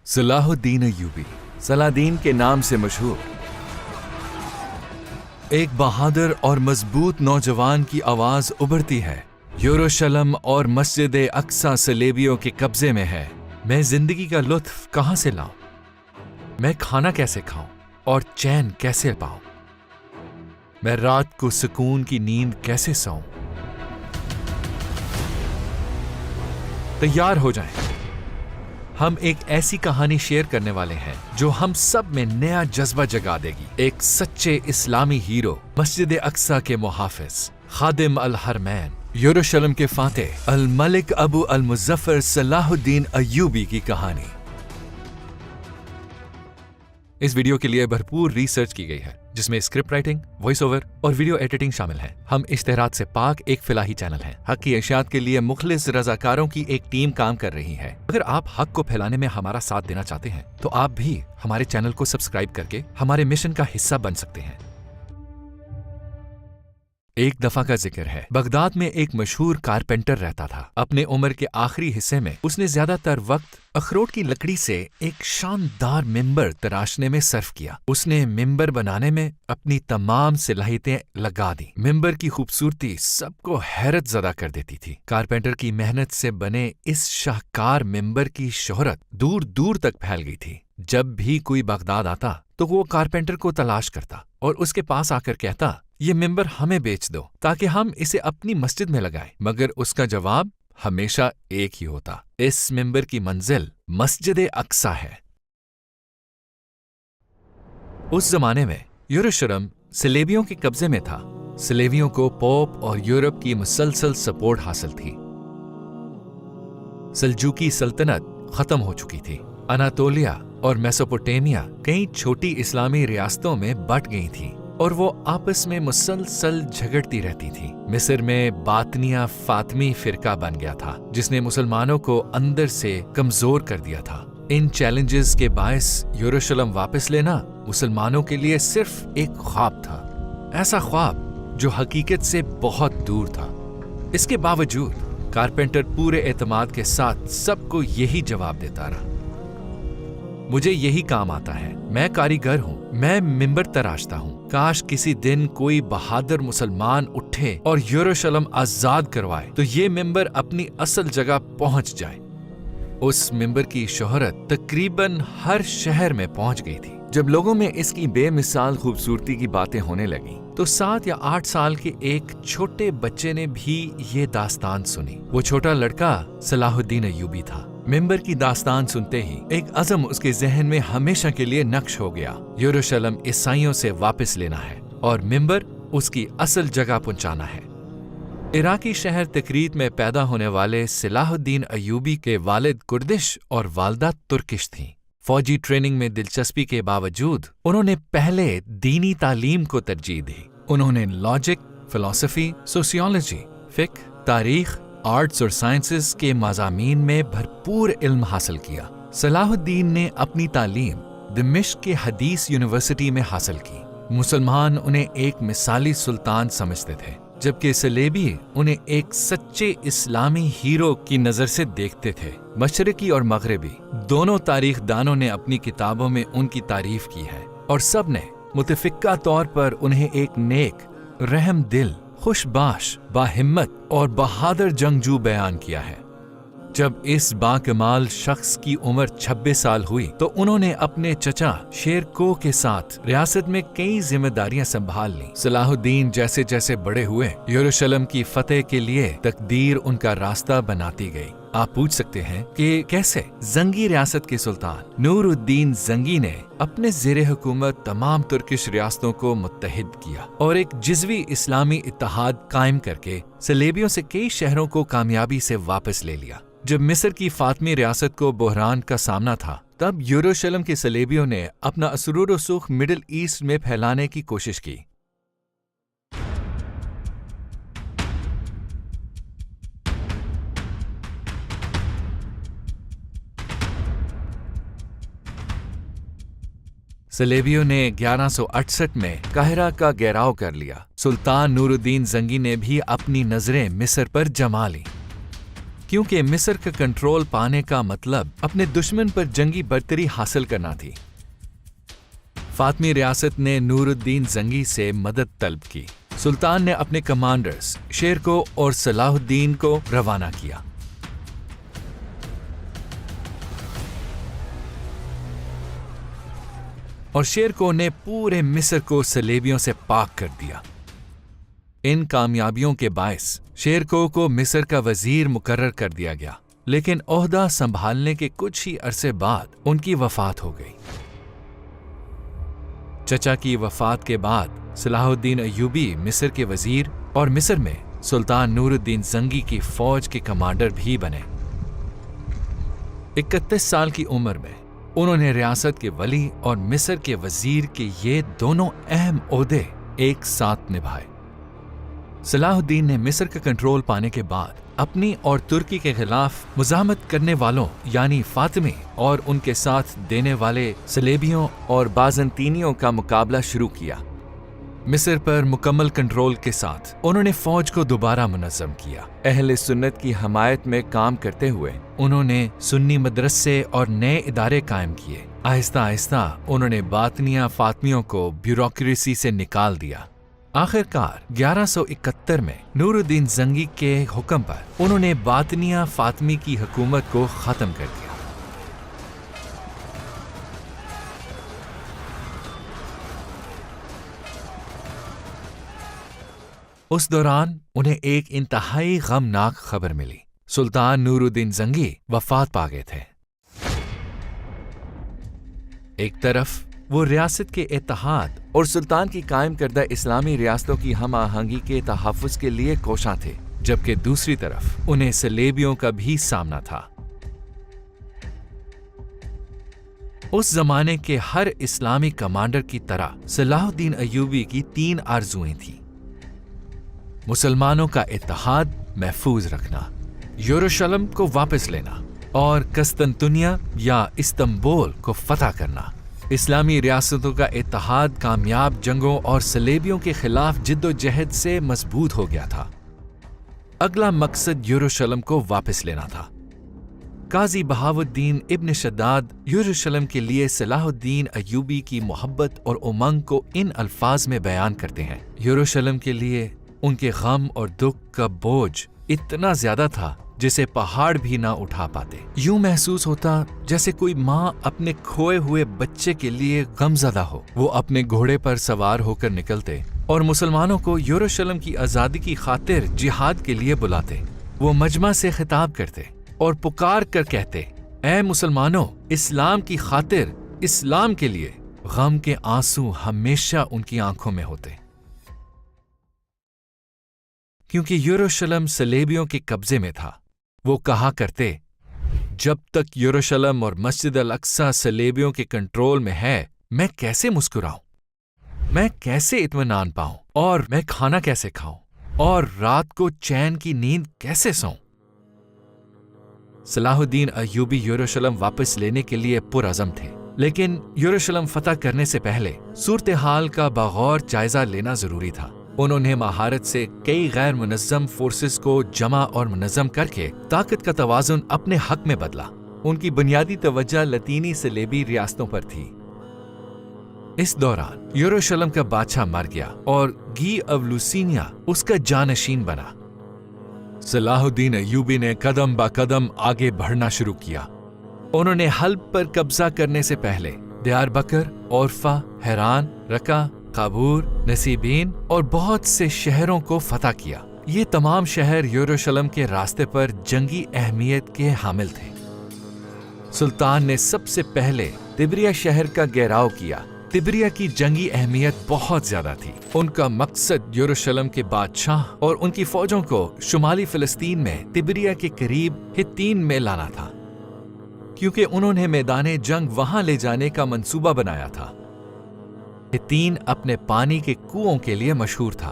Salahuddin Ayyubi, Saladin के नाम से मशहूर, एक बहादुर और मजबूत नौजवान की आवाज उभरती है। यरूशलेम और मस्जिद अक्सा सलेबियों के कब्जे में है। मैं जिंदगी का लुत्फ कहां से लाऊं? मैं खाना कैसे खाऊं और चैन कैसे पाऊं? मैं रात को सुकून की नींद कैसे सोऊं? तैयार हो जाएं। हम एक ऐसी कहानी शेयर करने वाले हैं जो हम सब में नया जज्बा जगा देगी। एक सच्चे इस्लामी हीरो, मस्जिद अक्सा के मुहाफिज, खादिम अल हरमैन, यरूशलेम के फातेह अल मलिक अबू अल मुज़फ़्फ़र सलाहुद्दीन अय्यूबी की कहानी। इस वीडियो के लिए भरपूर रिसर्च की गई है, जिसमें स्क्रिप्ट राइटिंग, वॉइस ओवर और वीडियो एडिटिंग शामिल है। हम इश्तिहारात से पाक एक फिलाही चैनल है। हक की इशाअत के लिए मुखलिस रजाकारों की एक टीम काम कर रही है। अगर आप हक को फैलाने में हमारा साथ देना चाहते हैं तो आप भी हमारे चैनल को सब्सक्राइब करके हमारे मिशन का हिस्सा बन सकते हैं। एक दफा का जिक्र है, बगदाद में एक मशहूर कारपेंटर रहता था। अपने उम्र के आखिरी हिस्से में उसने ज्यादातर वक्त अखरोट की लकड़ी से एक शानदार मिंबर तराशने में सर्फ किया। उसने मिंबर बनाने में अपनी तमाम सलाहियतें लगा दी। मिंबर की खूबसूरती सबको हैरत ज़दा कर देती थी। कारपेंटर की मेहनत से बने इस शाहकार मिंबर की शोहरत दूर दूर तक फैल गई थी। जब भी कोई बगदाद आता तो वो कारपेंटर को तलाश करता और उसके पास आकर कहता, ये मिंबर हमें बेच दो ताकि हम इसे अपनी मस्जिद में लगाएं। मगर उसका जवाब हमेशा एक ही होता, इस मिंबर की मंजिल मस्जिद अक्सा है। उस जमाने में यरूशलेम सलेबियों के कब्जे में था। सलेबियों को पोप और यूरोप की मुसलसल सपोर्ट हासिल थी। सल्जूकी सल्तनत खत्म हो चुकी थी। अनातोलिया और मेसोपोटामिया कई छोटी इस्लामी रियासतों में बट गई थी और वो आपस में मुसलसल झगड़ती रहती थी। मिस्र में बातनिया फातमी फिरका बन गया था, जिसने मुसलमानों को अंदर से कमजोर कर दिया था। इन चैलेंजेस के बायस यरूशलेम वापस लेना मुसलमानों के लिए सिर्फ एक ख्वाब था, ऐसा ख्वाब जो हकीकत से बहुत दूर था। इसके बावजूद कारपेंटर पूरे एतमाद के साथ सबको यही जवाब देता रहा, मुझे यही काम आता है, मैं कारीगर हूँ, मैं मिंबर तराशता हूँ। काश किसी दिन कोई बहादुर मुसलमान उठे और यरूशलेम आजाद करवाए तो ये मिंबर अपनी असल जगह पहुंच जाए। उस मिंबर की शोहरत तकरीबन हर शहर में पहुंच गई थी। जब लोगों में इसकी बेमिसाल खूबसूरती की बातें होने लगी तो 7 या 8 साल के एक छोटे बच्चे ने भी ये दास्तान सुनी। वो छोटा लड़का सलाहुद्दीन अय्यूबी था। मिंबर की दास्तान सुनते ही एक अज़म उसके जहन में हमेशा के लिए नक्श हो गया। यरूशलेम ईसाइयों से वापस लेना है और मिंबर उसकी असल जगह पहुंचाना है। इराकी शहर तकरीत में पैदा होने वाले सलाहुद्दीन अय्यूबी के वालिद कुर्दिश और वालदा तुर्किश थीं। फौजी ट्रेनिंग में दिलचस्पी के बावजूद उन्होंने पहले दीनी तालीम को तरजीह दी। उन्होंने लॉजिक, फिलॉसफी, सोशियोलॉजी, फिक्र, तारीख, आर्ट्स और साइंसेस के मज़ामीन में भरपूर इल्म हासिल किया। सलाहुद्दीन ने अपनी तालीम दिमिश्क के हदीस यूनिवर्सिटी में हासिल की। मुसलमान उन्हें एक मिसाली सुल्तान समझते थे, जबकि सलेबी उन्हें एक सच्चे इस्लामी हीरो की नज़र से देखते थे। मशरिकी और मगरिबी दोनों तारीख दानों ने अपनी किताबों में उनकी तारीफ की है और सब ने मुतफिक्का तौर पर उन्हें एक नेक, रहम दिल, खुशबाश, बाहिम्मत और बहादुर जंगजू बयान किया है। जब इस बाकमाल शख्स की उम्र 26 साल हुई तो उन्होंने अपने चचा शेरको के साथ रियासत में कई जिम्मेदारियां संभाल ली। सलाहुद्दीन जैसे जैसे बड़े हुए, यरूशलेम की फतेह के लिए तकदीर उनका रास्ता बनाती गई। आप पूछ सकते हैं कि कैसे? जंगी रियासत के सुल्तान नूरुद्दीन जंगी ने अपने ज़ेरे हुकूमत तमाम तुर्किश रियासतों को मुत्तहिद किया और एक जिज़वी इस्लामी इत्तेहाद कायम करके सलेबियों से कई शहरों को कामयाबी से वापस ले लिया। जब मिस्र की फातमी रियासत को बहरान का सामना था, तब यरूशलेम के सलेबियों ने अपना असरूर व सुख मिडिल ईस्ट में फैलाने की कोशिश की। सलेबियों ने 1168 में काहिरा का घेराव कर लिया। सुल्तान नूरुद्दीन जंगी ने भी अपनी नजरें मिस्र पर जमा ली। क्योंकि मिस्र का कंट्रोल पाने का मतलब अपने दुश्मन पर जंगी बर्तरी हासिल करना थी। फातमी रियासत ने नूरुद्दीन जंगी से मदद तलब की। सुल्तान ने अपने कमांडर्स शेरको और सलाहुद्दीन को रवाना किया। और शेरको ने पूरे मिस्र को सलेबियों से पाक कर दिया। इन कामयाबियों के बायस शेरको को मिस्र का वजीर मुकर्रर कर दिया गया, लेकिन ओहदा संभालने के कुछ ही अरसे बाद उनकी वफात हो गई। चचा की वफात के बाद सलाहुद्दीन अय्यूबी मिस्र के वजीर और मिस्र में सुल्तान नूरुद्दीन जंगी की फौज के कमांडर भी बने। 31 साल की उम्र में उन्होंने रियासत के वली और मिस्र के वजीर के ये दोनों अहम ओहदे एक साथ निभाए। सलाहुद्दीन ने मिस्र का कंट्रोल पाने के बाद अपनी और तुर्की के खिलाफ मुजाहमत करने वालों यानी फातिमी और उनके साथ देने वाले सलेबियों और बाज़ंतीनियों का मुकाबला शुरू किया। मिस्र पर मुकम्मल कंट्रोल के साथ उन्होंने फौज को दोबारा मुनज़्ज़म किया। अहले सुन्नत की हमायत में काम करते हुए उन्होंने सुन्नी मदरसे और नए इदारे कायम किए। आहिस्ता आहिस्ता उन्होंने बातनिया फातमियों को ब्यूरोक्रेसी से निकाल दिया। आखिरकार 1171 में नूरुद्दीन जंगी के हुक्म पर उन्होंने बातनिया फातमी की हुकूमत को खत्म कर दिया। उस दौरान उन्हें एक इंतहाई गमनाक खबर मिली। सुल्तान नूरुद्दीन जंगी वफात पा गए थे। एक तरफ वो रियासत के इत्तेहाद और सुल्तान की कायम करदा इस्लामी रियासतों की हम आहंगी के तहफ़्फ़ुज़ के लिए कोशां थे, जबकि दूसरी तरफ उन्हें सलेबियों का भी सामना था। उस जमाने के हर इस्लामी कमांडर की तरह सलाहुद्दीन अय्यूबी की 3 आरज़ुएं थीं। मुसलमानों का इत्तेहाद महफूज रखना, यरूशलेम को वापस लेना और कस्तंतुनिया या इस्तांबुल को फतह करना। इस्लामी रियासतों का इत्तेहाद कामयाब जंगों और सलेबियों के खिलाफ जिद्दोजहद से मजबूत हो गया था। अगला मकसद यरूशलेम को वापस लेना था। काजी बहाउद्दीन इब्न शद्दाद यरूशलेम के लिए सलाहुद्दीन अय्यूबी की मोहब्बत और उमंग को इन अल्फाज में बयान करते हैं। यरूशलेम के लिए उनके गम और दुख का बोझ इतना ज्यादा था जिसे पहाड़ भी ना उठा पाते। यूं महसूस होता जैसे कोई माँ अपने खोए हुए बच्चे के लिए गमज़दा हो। वो अपने घोड़े पर सवार होकर निकलते और मुसलमानों को यरूशलेम की आज़ादी की खातिर जिहाद के लिए बुलाते। वो मजमा से खिताब करते और पुकार कर कहते, ऐ मुसलमानों, इस्लाम की खातिर, इस्लाम के लिए। गम के आंसू हमेशा उनकी आंखों में होते, क्योंकि यरूशलेम सलेबियों के कब्जे में था। वो कहा करते, जब तक यरूशलेम और मस्जिद अल अक्सा सलेबियों के कंट्रोल में है, मैं कैसे मुस्कुराऊं, मैं कैसे इत्मीनान पाऊं, और मैं खाना कैसे खाऊं, और रात को चैन की नींद कैसे सोऊं। सलाहुद्दीन अय्यूबी यरूशलेम वापस लेने के लिए पुरअज़म थे, लेकिन यरूशलेम फतह करने से पहले सूरत हाल का बगौर जायजा लेना जरूरी था। उन्होंने महारत से कई गैर मुनज़्ज़म फोर्सेस को जमा और मुनज़्ज़म करके ताकत का तवाज़ुन अपने हक में बदला। उनकी बुनियादी तवज्जो लतीनी सलेबी रियासतों पर थी। इस दौरान यरूशलेम का बादशाह मर गया और गी ऑफ लुसिनिया उसका जानशीन बना। सलाहुद्दीन अय्यूबी ने कदम ब कदम आगे बढ़ना शुरू किया। उन्होंने हल्ब पर कब्जा करने से पहले दियारबकर, औरफा, हैरान, रका, काबूर, नसीबीन और बहुत से शहरों को फतह किया। ये तमाम शहर यरूशलेम के रास्ते पर जंगी अहमियत के हामिल थे। सुल्तान ने सबसे पहले तिब्रिया शहर का घेराव किया। तिब्रिया की जंगी अहमियत बहुत ज्यादा थी। उनका मकसद यरूशलेम के बादशाह और उनकी फौजों को शुमाली फिलिस्तीन में तिब्रिया के करीब हित्तीन में लाना था, क्योंकि उन्होंने मैदाने जंग वहां ले जाने का मंसूबा बनाया था। हित्तीन अपने पानी के कुओं के लिए मशहूर था।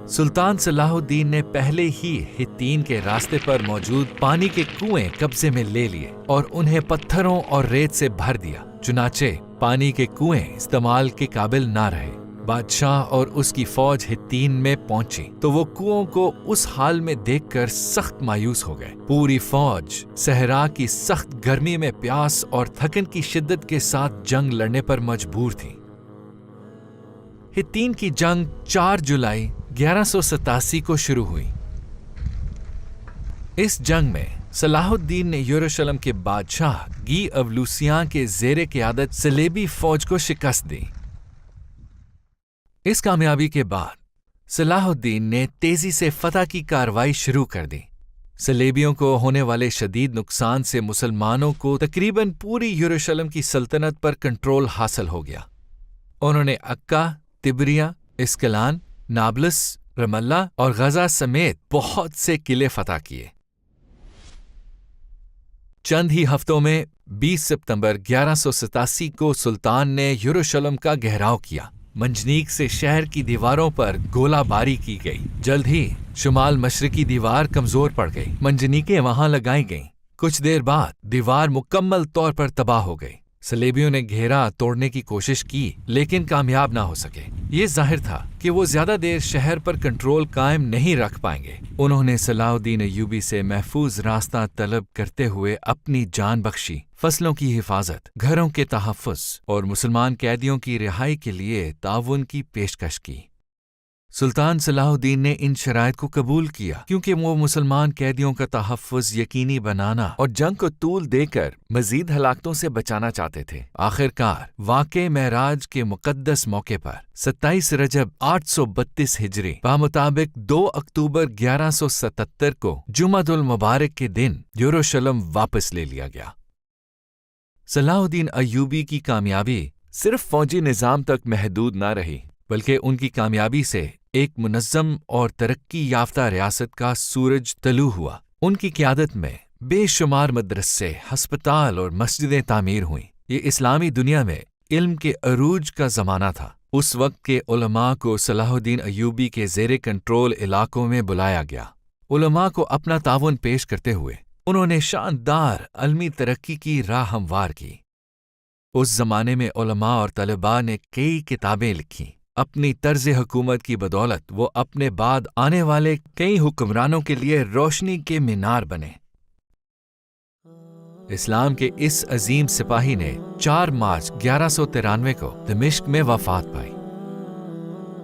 सुल्तान सलाहुद्दीन ने पहले ही हित्तीन के रास्ते पर मौजूद पानी के कुएं कब्जे में ले लिए और उन्हें पत्थरों और रेत से भर दिया। चुनाचे पानी के कुएं इस्तेमाल के काबिल ना रहे। بادشاہ اور اس کی فوج ہتین میں پہنچی تو وہ کنوؤں کو اس حال میں دیکھ کر سخت مایوس ہو گئے۔ پوری فوج صحرا کی سخت گرمی میں پیاس اور تھکن کی شدت کے ساتھ جنگ لڑنے پر مجبور تھی۔ ہتین کی جنگ 4 جولائی 1187 کو شروع ہوئی۔ اس جنگ میں صلاح الدین نے یروشلم کے بادشاہ گی اولوسیاں کے زیر قیادت صلیبی فوج کو شکست دی۔ اس کامیابی کے بعد صلاح الدین نے تیزی سے فتح کی کارروائی شروع کر دی۔ صلیبیوں کو ہونے والے شدید نقصان سے مسلمانوں کو تقریباً پوری یروشلم کی سلطنت پر کنٹرول حاصل ہو گیا۔ انہوں نے عکا، تبریہ، اسکلان، نابلس، رم اللہ اور غزہ سمیت بہت سے قلعے فتح کیے۔ چند ہی ہفتوں میں 20 ستمبر 1187 کو سلطان نے یروشلم کا گھیراؤ کیا۔ منجنیق سے شہر کی دیواروں پر گولہ باری کی گئی۔ جلد ہی شمال مشرقی دیوار کمزور پڑ گئی۔ منجنیقیں وہاں لگائی گئیں۔ کچھ دیر بعد دیوار مکمل طور پر تباہ ہو گئی۔ صلیبیوں نے گھیرا توڑنے کی کوشش کی لیکن کامیاب نہ ہو سکے۔ یہ ظاہر تھا کہ وہ زیادہ دیر شہر پر کنٹرول قائم نہیں رکھ پائیں گے۔ انہوں نے صلاح الدین ایوبی سے محفوظ راستہ طلب کرتے ہوئے اپنی جان بخشی، فصلوں کی حفاظت، گھروں کے تحفظ اور مسلمان قیدیوں کی رہائی کے لیے تعاون کی پیشکش کی۔ سلطان صلاح الدین نے ان شرائط کو قبول کیا کیونکہ وہ مسلمان قیدیوں کا تحفظ یقینی بنانا اور جنگ کو طول دے کر مزید ہلاکتوں سے بچانا چاہتے تھے۔ آخر کار واقع معراج کے مقدس موقع پر 27 رجب 832 ہجری بمطابق 2 اکتوبر 1177 کو جمعہ المبارک کے دن یروشلم واپس لے لیا گیا۔ صلاح الدین ایوبی کی کامیابی صرف فوجی نظام تک محدود نہ رہی بلکہ ان کی کامیابی سے ایک منظم اور ترقی یافتہ ریاست کا سورج طلوع ہوا۔ ان کی قیادت میں بے شمار مدرسے، ہسپتال اور مسجدیں تعمیر ہوئیں۔ یہ اسلامی دنیا میں علم کے عروج کا زمانہ تھا۔ اس وقت کے علماء کو صلاح الدین ایوبی کے زیر کنٹرول علاقوں میں بلایا گیا۔ علماء کو اپنا تعاون پیش کرتے ہوئے انہوں نے شاندار علمی ترقی کی راہ ہموار کی۔ اس زمانے میں علماء اور طلباء نے کئی کتابیں لکھیں۔ اپنی طرز حکومت کی بدولت وہ اپنے بعد آنے والے کئی حکمرانوں کے لیے روشنی کے مینار بنے۔ اسلام کے اس عظیم سپاہی نے 4 مارچ 1193 کو دمشق میں وفات پائی۔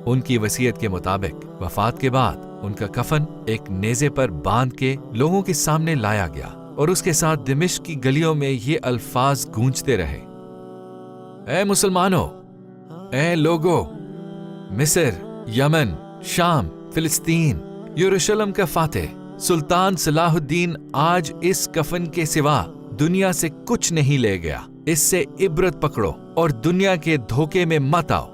ان کی وصیت کے مطابق وفات کے بعد ان کا کفن ایک نیزے پر باندھ کے لوگوں کے سامنے لایا گیا اور اس کے ساتھ دمشق کی گلیوں میں یہ الفاظ گونجتے رہے: اے مسلمانوں، اے لوگو، مصر، یمن، شام، فلسطین، یروشلم کا فاتح سلطان صلاح الدین آج اس کفن کے سوا دنیا سے کچھ نہیں لے گیا۔ اس سے عبرت پکڑو اور دنیا کے دھوکے میں مت آؤ۔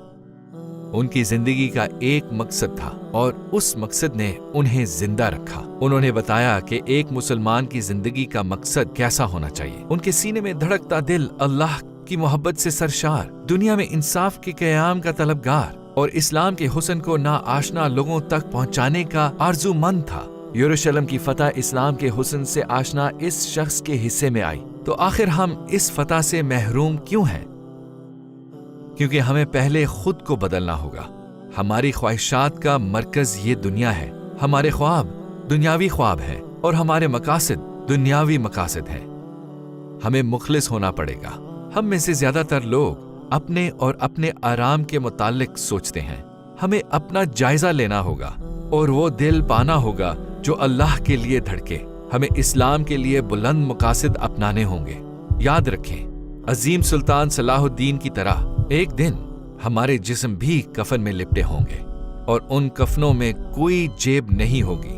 ان کی زندگی کا ایک مقصد تھا اور اس مقصد نے انہیں زندہ رکھا۔ انہوں نے بتایا کہ ایک مسلمان کی زندگی کا مقصد کیسا ہونا چاہیے۔ ان کے سینے میں دھڑکتا دل اللہ کی محبت سے سرشار، دنیا میں انصاف کے قیام کا طلبگار اور اسلام کے حسن کو ناآشنا لوگوں تک پہنچانے کا آرزو مند تھا۔ یروشلم کی فتح اسلام کے حسن سے آشنا اس شخص کے حصے میں آئی تو آخر ہم اس فتح سے محروم کیوں ہیں؟ کیونکہ ہمیں پہلے خود کو بدلنا ہوگا۔ ہماری خواہشات کا مرکز یہ دنیا ہے، ہمارے خواب دنیاوی خواب ہیں اور ہمارے مقاصد دنیاوی مقاصد ہیں۔ ہمیں مخلص ہونا پڑے گا۔ ہم میں سے زیادہ تر لوگ اپنے اور اپنے آرام کے متعلق سوچتے ہیں۔ ہمیں اپنا جائزہ لینا ہوگا اور وہ دل پانا ہوگا جو اللہ کے لیے دھڑکے۔ ہمیں اسلام کے لیے بلند مقاصد اپنانے ہوں گے۔ یاد رکھیں، عظیم سلطان صلاح الدین کی طرح ایک دن ہمارے جسم بھی کفن میں لپٹے ہوں گے اور ان کفنوں میں کوئی جیب نہیں ہوگی۔